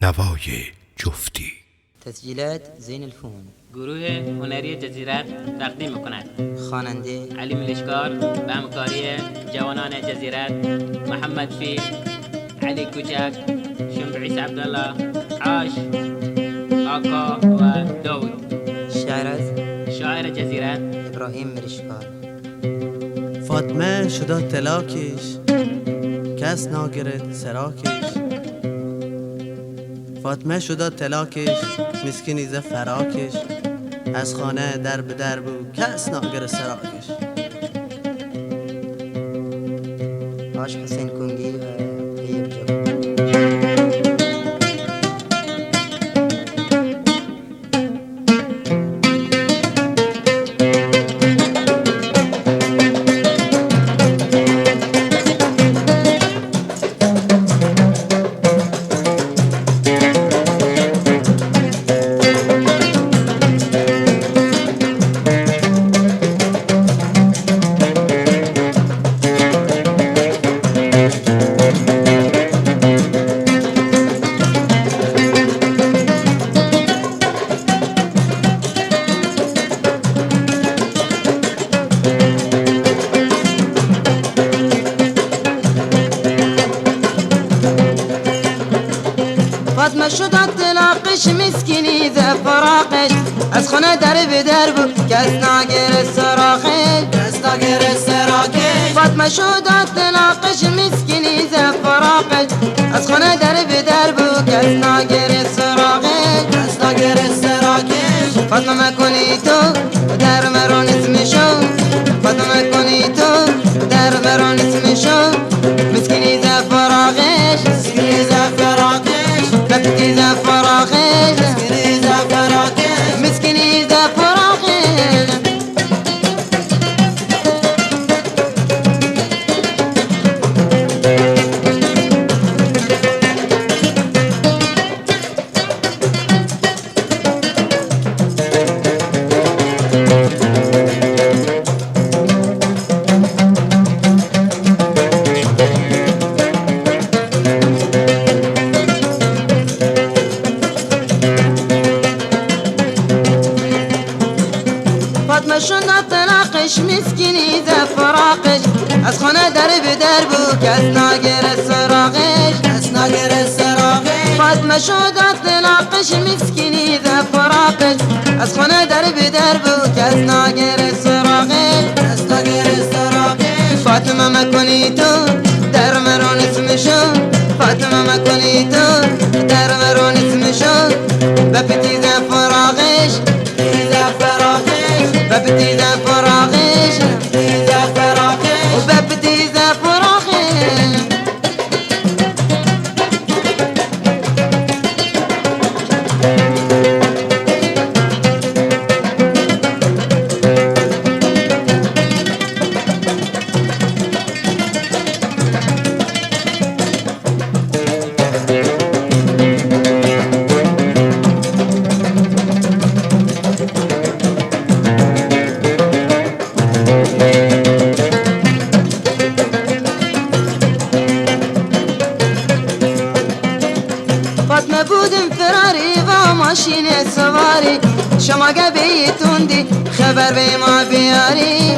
نوای جفتی. تسجیلات زین الفون. گروه هنری جزیره تقدیم میکند. خواننده علی ملشکار به همکاری جوانان جزیره، محمد فیل، علی کوچک، شمع عیسی عبدالله، عاش، آقا و داود. شعر از شاعر جزیره ابراهیم ملشکار. فاطمه شده تلاکش، کس ناگرد سراکش. فاطمه شده تلاکش، مسکینی ز فراکش. از خانه در به در بود، کس ناگرد سراکش. عاش حسین کنگی و طیب جو. فاطمه شد طلاقش، مسکینی ز فراقش. از خونه در به در بود، کس ناگرد سراغش. فاطمه شد طلاقش، مسکینی ز فراقش. از خونه در به در بود، کس ناگرد سراغش. فاطمه مکنی تو در مرون اسمشو. فاطمه مکنی تو در مرون اسمشو. مسکینی ز فراقش، مسكيني ذا فراغي، مسكيني ذا فراغي. فاطمه شد طلاقش، مسکینی ز فراقش. از خانه در به در بود، کس ناگرد سراغش. فاطمه شد طلاقش، مسکینی ز فراقش. از خانه در به در بود، کس ناگرد سراغش. فاطمه مکنی تو در مرون اسمشو. فاطمه مکنی تو در مرون اسمشو. بپتی ز فراقش، ببدي ذا فراغش، وببدي ذا فراغش. فاطمه بودم فراری و ماشین سواری. شما بیتوندی خبر به ما بیاری.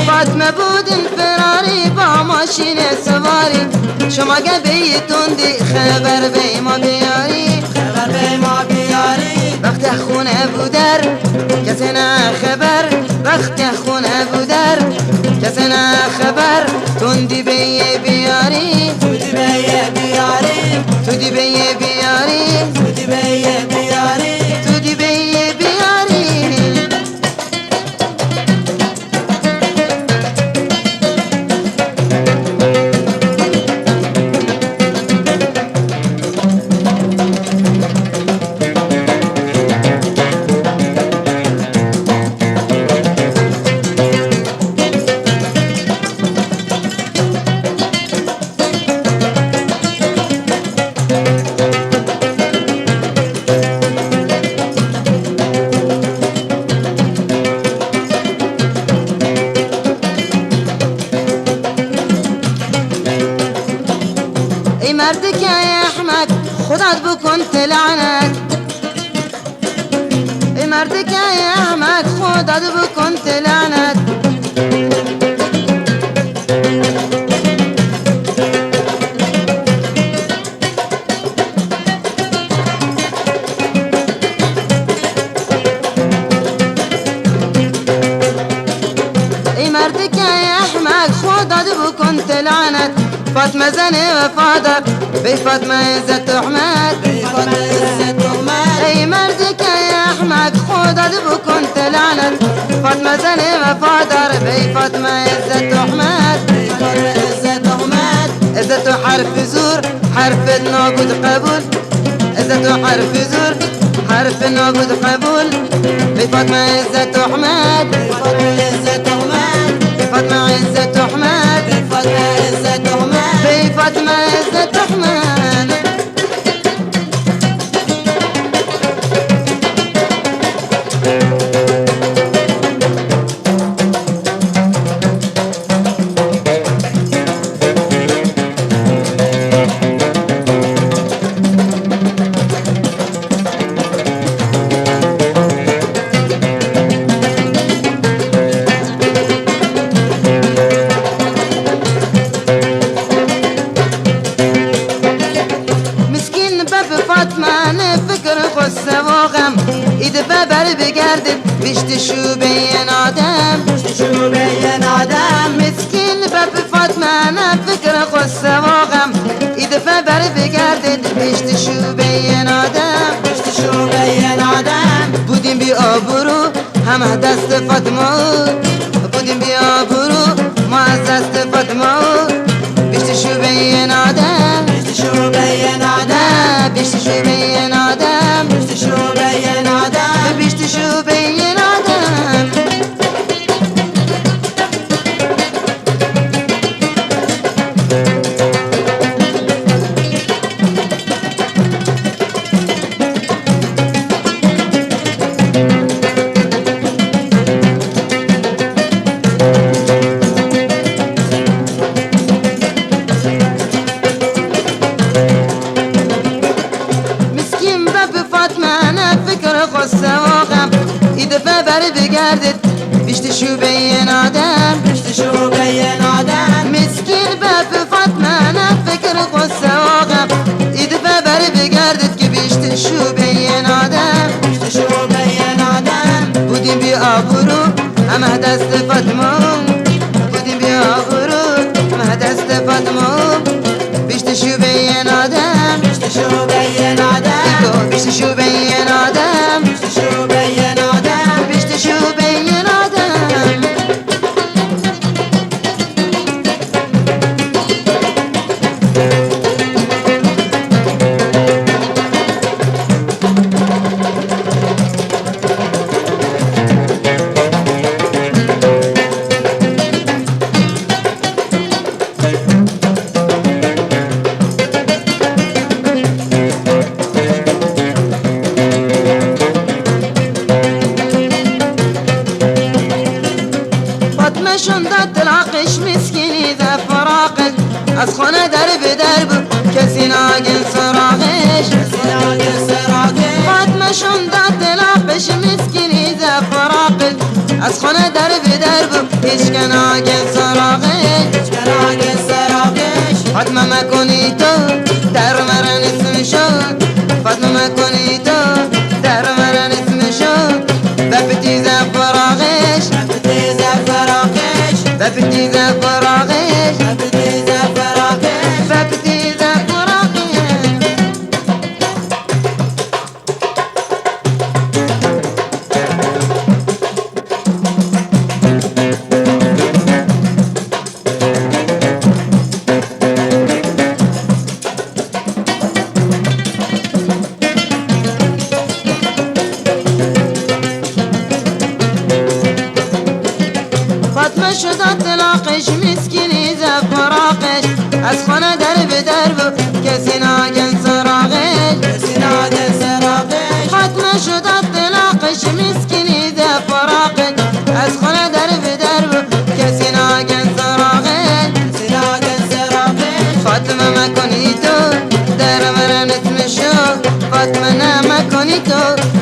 فاطمه بودم فراری و ماشین سواری. شما بیتوندی خبر به ما بیاری. وقت خونه بودر کسی نه خبر. وقت خونه بودر کسی نه خبر. توندی بیه بیاری، تو دی بیه بیاری، تو دی بیه بیاری. خودت بکن لعنت ای مرد که احمد خودت بکن لعنت ای مرد که احمد خودت بکن لعنت فاطمه زنه وفادر بی فاطمه عزت احمد ای مرد که احمد خودت بکن لعنت فاطمه زنه وفادر بی فاطمه عزت احمد عزت و حرف زور حرف نابود قبول عزت و حرف زور حرف نابود قبول بی فاطمه عزت احمد بی فاطمه عزت احمد بی فاطمه عزت احمد بی فاطمه عزت احمد بی فاطمه عزت احمد فاطمه نه فکر خسته و غم ایده ببر بگردد بیشت شو بین آدم مسکین بب فاطمه نه فکر خسته و غم ایده ببر بگردد بیشت شو بین آدم بودیم بی آبرو همه دست فاطمه بودیم بی آبرو ما از دست فاطمه بیشت شو بین آدم بیشت شو بین آدم بیشت شو بین آدم بیشت شو بین آدم بیشت شو بین آدم بگردد بیشت شو بین آدم بیشت شو بین آدم مسکین بب فاطمه نه فکر قصه و غم ایده ببر بگردد که بیشت شو بین آدم بیشت شو بین آدم بودیم بی آبرو همه دست فاطمه بودیم بی آبرو همه دست فاطمه بیشت شو بین آدم بیشت شو بین آدم بیشت شو بین آدم بیشت شو بین آدم بیشت شو بین آدم شندت تلاقش مسكيني ذا فراقش از خانه در به در بود کسی ناگن سراغش فاطمه شندت تلاقش مسكيني ذا فراقش از خانه در به در بود هیچ که ناگن سراغش فاطمه مکنی تو در مرن اسم شد فاطمه مکنی تو در مرن اسم شد بپتی ذا فراغش بپتی ذا فراغش بپتی ذا فراغش بپتی ذا فراغش فاطمه شد طلاقش مسکینی ذا فراقش از خانه در به در بود کسی ناگن سراغش فاطمه شد طلاقش مسکینی ذا فراقش از خانه در به در بود کسی ناگن سراغش فاطمه مکنی تو در مرن اسم شد فاطمه نمکنی تو